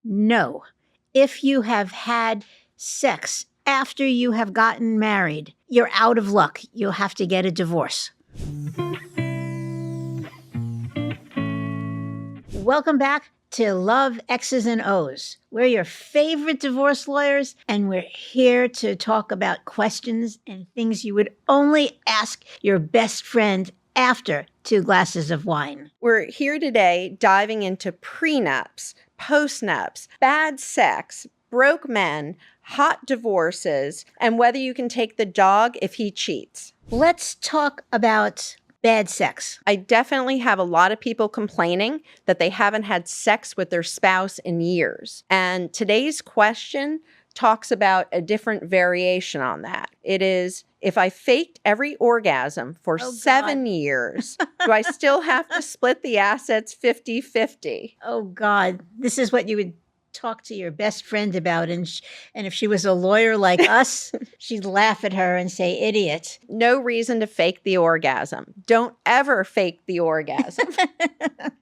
No. If you have had sex after you have gotten married, you're out of luck. You'll have to get a divorce. Welcome back to Love, X's, and O's. We're your favorite divorce lawyers, and we're here to talk about questions and things you would only ask your best friend after 2 glasses of wine. We're here today diving into prenups, postnups, bad sex, broke men, hot divorces, and whether you can take the dog if he cheats. Let's talk about bad sex. I definitely have a lot of people complaining that they haven't had sex with their spouse in years. And today's question talks about a different variation on that. It is, if I faked every orgasm for 7 years, do I still have to split the assets 50-50? Oh, God. This is what you would talk to your best friend about. And if she was a lawyer like us, she'd laugh at her and say, idiot. No reason to fake the orgasm. Don't ever fake the orgasm.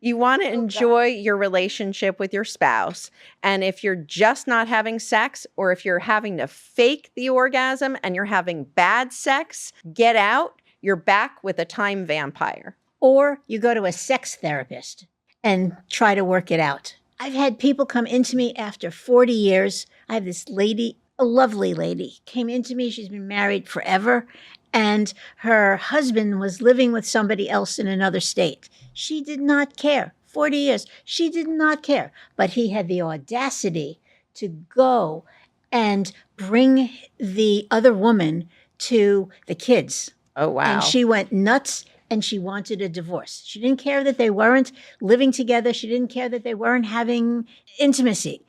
You want to enjoy your relationship with your spouse. And if you're just not having sex, or if you're having to fake the orgasm and you're having bad sex, get out. You're back with a time vampire. Or you go to a sex therapist and try to work it out. I've had people come into me after 40 years. I have this lady, a lovely lady, came into me. She's been married forever, and her husband was living with somebody else in another state. She did not care. 40 years. She did not care. But he had the audacity to go and bring the other woman to the kids. Oh, wow. And she went nuts. And she wanted a divorce. She didn't care that they weren't living together. She didn't care that they weren't having intimacy.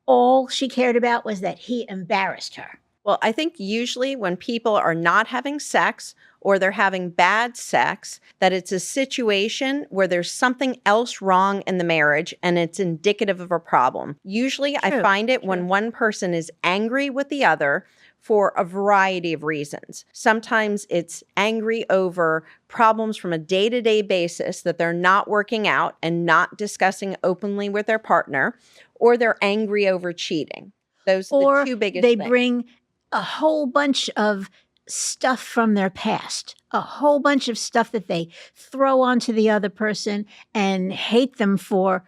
All she cared about was that he embarrassed her. Well, I think usually when people are not having sex or they're having bad sex, that it's a situation where there's something else wrong in the marriage and it's indicative of a problem. Usually I find it when one person is angry with the other for a variety of reasons. Sometimes it's angry over problems from a day-to-day basis that they're not working out and not discussing openly with their partner, or they're angry over cheating. Those are the two biggest things. Or they bring a whole bunch of stuff from their past, a whole bunch of stuff that they throw onto the other person and hate them for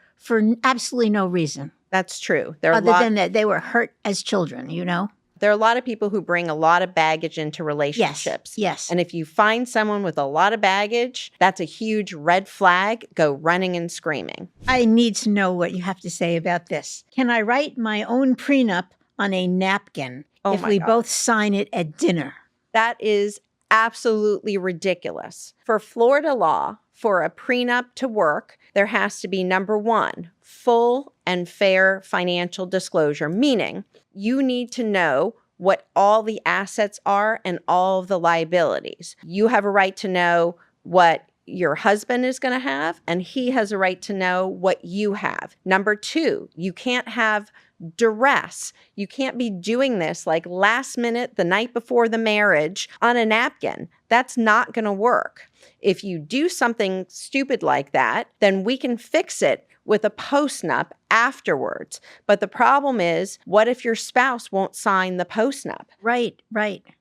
absolutely no reason. That's true. Other than that they were hurt as children, you know? There are a lot of people who bring a lot of baggage into relationships. Yes. And if you find someone with a lot of baggage, that's a huge red flag. Go running and screaming. I need to know what you have to say about this. Can I write my own prenup on a napkin if we both sign it at dinner? That is absolutely ridiculous. For Florida law, for a prenup to work, there has to be, number one, full and fair financial disclosure, meaning you need to know what all the assets are and all of the liabilities. You have a right to know what your husband is going to have, and he has a right to know what you have. Number two, you can't have duress. You can't be doing this like last minute, the night before the marriage on a napkin. That's not going to work. If you do something stupid like that, then we can fix it with a postnup afterwards. But the problem is, what if your spouse won't sign the postnup? Right.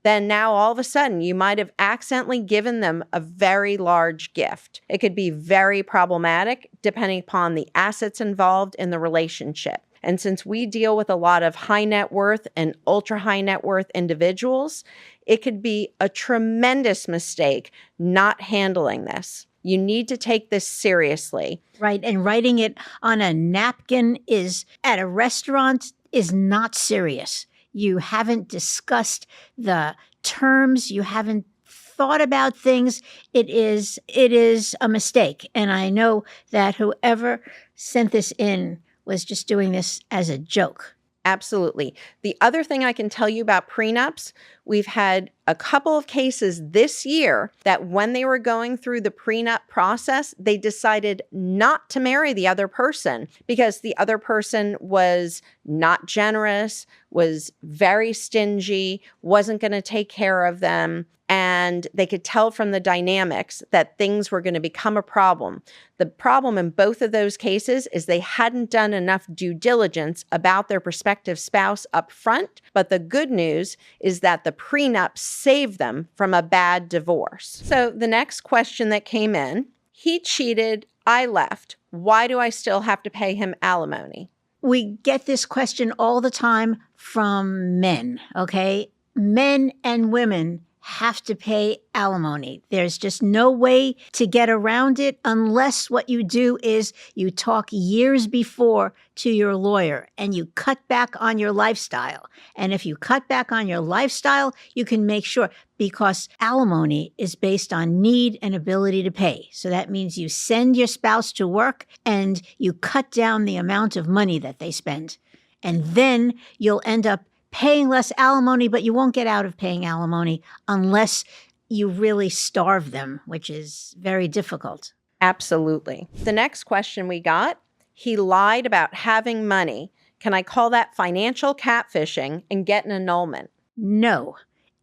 Then now all of a sudden you might have accidentally given them a very large gift. It could be very problematic depending upon the assets involved in the relationship. And since we deal with a lot of high net worth and ultra high net worth individuals, it could be a tremendous mistake not handling this. You need to take this seriously. Right. And writing it on a napkin at a restaurant is not serious. You haven't discussed the terms. You haven't thought about things. It is a mistake. And I know that whoever sent this in was just doing this as a joke. Absolutely. The other thing I can tell you about prenups, we've had a couple of cases this year that when they were going through the prenup process, they decided not to marry the other person because the other person was not generous, was very stingy, wasn't going to take care of them, and they could tell from the dynamics that things were going to become a problem. The problem in both of those cases is they hadn't done enough due diligence about their prospective spouse up front, but the good news is that the prenup saved them from a bad divorce. So the next question that came in, he cheated, I left. Why do I still have to pay him alimony? We get this question all the time from men, okay? Men and women have to pay alimony. There's just no way to get around it unless what you do is you talk years before to your lawyer and you cut back on your lifestyle. And if you cut back on your lifestyle, you can make sure, because alimony is based on need and ability to pay. So that means you send your spouse to work and you cut down the amount of money that they spend. And then you'll end up paying less alimony, but you won't get out of paying alimony unless you really starve them, which is very difficult. Absolutely. The next question we got, he lied about having money. Can I call that financial catfishing and get an annulment? No.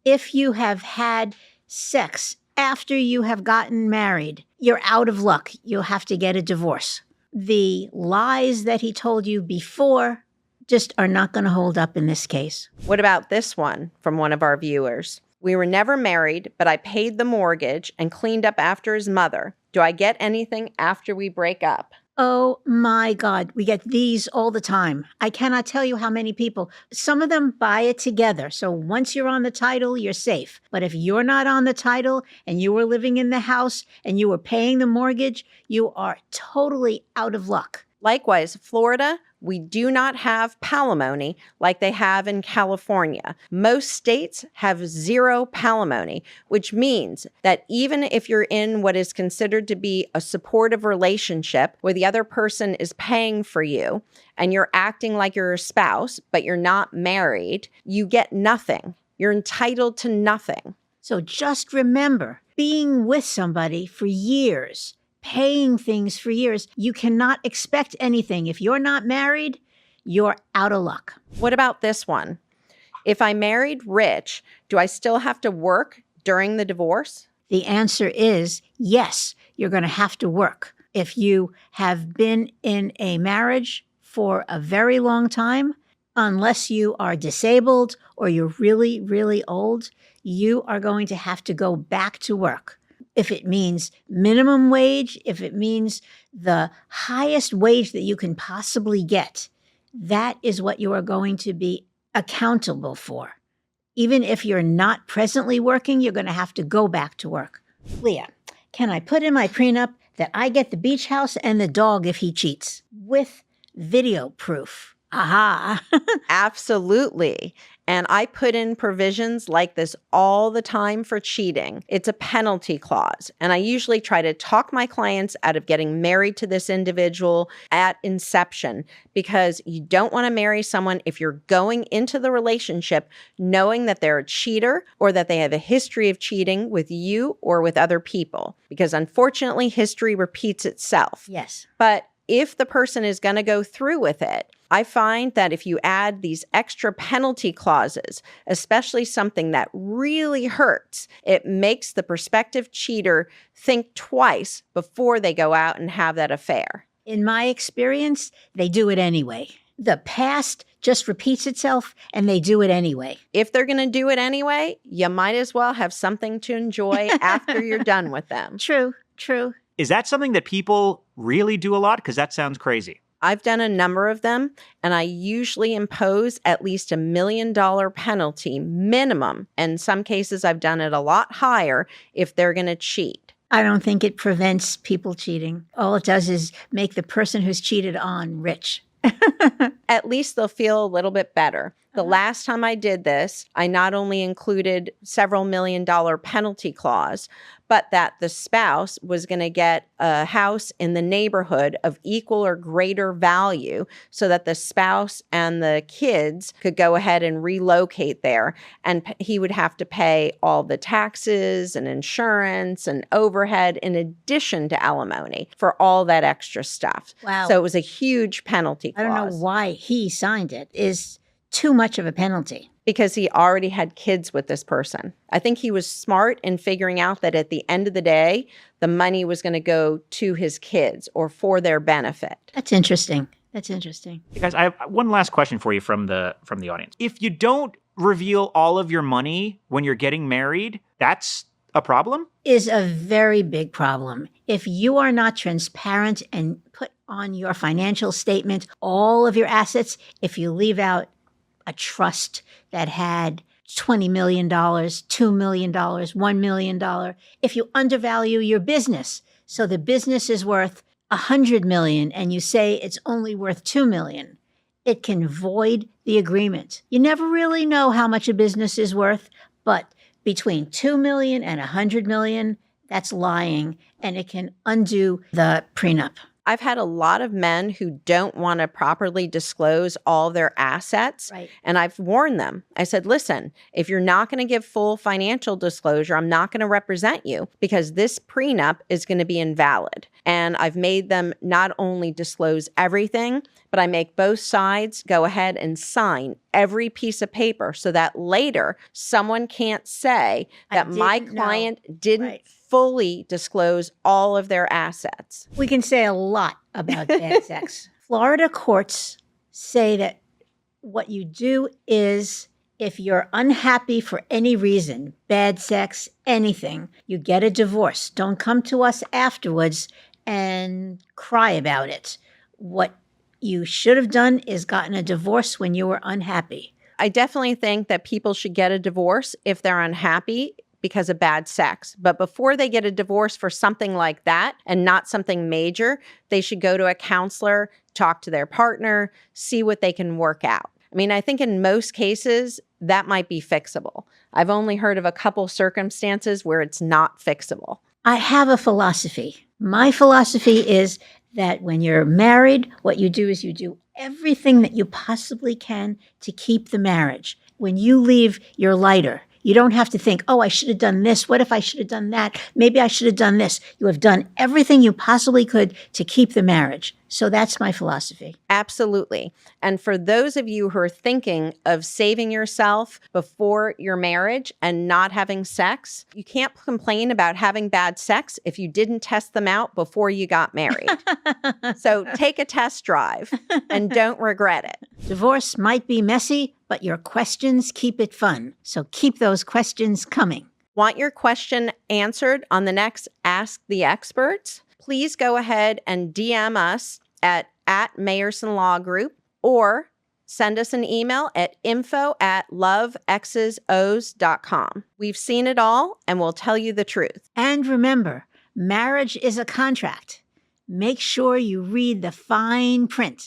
If you have had sex after you have gotten married, you're out of luck. You'll have to get a divorce. The lies that he told you before just are not going to hold up in this case. What about this one from one of our viewers? We were never married, but I paid the mortgage and cleaned up after his mother. Do I get anything after we break up? Oh my God, we get these all the time. I cannot tell you how many people, some of them buy it together. So once you're on the title, you're safe. But if you're not on the title and you were living in the house and you were paying the mortgage, you are totally out of luck. Likewise, Florida, we do not have palimony like they have in California. Most states have zero palimony, which means that even if you're in what is considered to be a supportive relationship where the other person is paying for you and you're acting like you're a spouse, but you're not married, you get nothing. You're entitled to nothing. So just remember, being with somebody for years, paying things for years, you cannot expect anything. If you're not married, you're out of luck. What about this one? If I married rich, do I still have to work during the divorce? The answer is yes, you're going to have to work. If you have been in a marriage for a very long time, unless you are disabled or you're really, really old, you are going to have to go back to work. If it means minimum wage, if it means the highest wage that you can possibly get, that is what you are going to be accountable for. Even if you're not presently working, you're going to have to go back to work. Leah, can I put in my prenup that I get the beach house and the dog if he cheats with video proof? Aha. Absolutely. And I put in provisions like this all the time for cheating. It's a penalty clause. And I usually try to talk my clients out of getting married to this individual at inception, because you don't want to marry someone if you're going into the relationship knowing that they're a cheater or that they have a history of cheating with you or with other people, because unfortunately history repeats itself. Yes. But if the person is going to go through with it, I find that if you add these extra penalty clauses, especially something that really hurts, it makes the prospective cheater think twice before they go out and have that affair. In my experience, they do it anyway. The past just repeats itself and they do it anyway. If they're going to do it anyway, you might as well have something to enjoy after you're done with them. True, true. Is that something that people really do a lot? Because that sounds crazy. I've done a number of them, and I usually impose at least $1 million penalty minimum. In some cases, I've done it a lot higher if they're going to cheat. I don't think it prevents people cheating. All it does is make the person who's cheated on rich. At least they'll feel a little bit better. The last time I did this, I not only included several $1 million penalty clause, but that the spouse was going to get a house in the neighborhood of equal or greater value so that the spouse and the kids could go ahead and relocate there. And he would have to pay all the taxes and insurance and overhead in addition to alimony for all that extra stuff. Wow. So it was a huge penalty clause. I don't know why he signed it. Is too much of a penalty. Because he already had kids with this person. I think he was smart in figuring out that at the end of the day, the money was going to go to his kids or for their benefit. That's interesting. That's interesting. Hey guys, I have one last question for you from the audience. If you don't reveal all of your money when you're getting married, that's a problem? Is a very big problem. If you are not transparent and put on your financial statement all of your assets, if you leave out a trust that had $20 million, $2 million, $1 million, if you undervalue your business, so the business is worth $100 million and you say it's only worth $2 million, it can void the agreement. You never really know how much a business is worth, but between $2 million and $100 million, that's lying, and it can undo the prenup. I've had a lot of men who don't want to properly disclose all their assets. Right. And I've warned them. I said, listen, if you're not going to give full financial disclosure, I'm not going to represent you because this prenup is going to be invalid. And I've made them not only disclose everything, but I make both sides go ahead and sign every piece of paper so that later someone can't say that my client didn't fully disclose all of their assets. We can say a lot about bad sex. Florida courts say that what you do is if you're unhappy for any reason, bad sex, anything, you get a divorce. Don't come to us afterwards and cry about it. What you should have done is gotten a divorce when you were unhappy. I definitely think that people should get a divorce if they're unhappy because of bad sex. But before they get a divorce for something like that and not something major, they should go to a counselor, talk to their partner, see what they can work out. I mean, I think in most cases, that might be fixable. I've only heard of a couple circumstances where it's not fixable. I have a philosophy. My philosophy is that when you're married, what you do is you do everything that you possibly can to keep the marriage. When you leave, you're lighter. You don't have to think, oh, I should have done this. What if I should have done that? Maybe I should have done this. You have done everything you possibly could to keep the marriage. So that's my philosophy. Absolutely. And for those of you who are thinking of saving yourself before your marriage and not having sex, you can't complain about having bad sex if you didn't test them out before you got married. So take a test drive and don't regret it. Divorce might be messy, but your questions keep it fun. So keep those questions coming. Want your question answered on the next Ask the Experts? Please go ahead and DM us at Mayersohn Law Group or send us an email at info@loveexesos.com. We've seen it all and we'll tell you the truth. And remember, marriage is a contract. Make sure you read the fine print.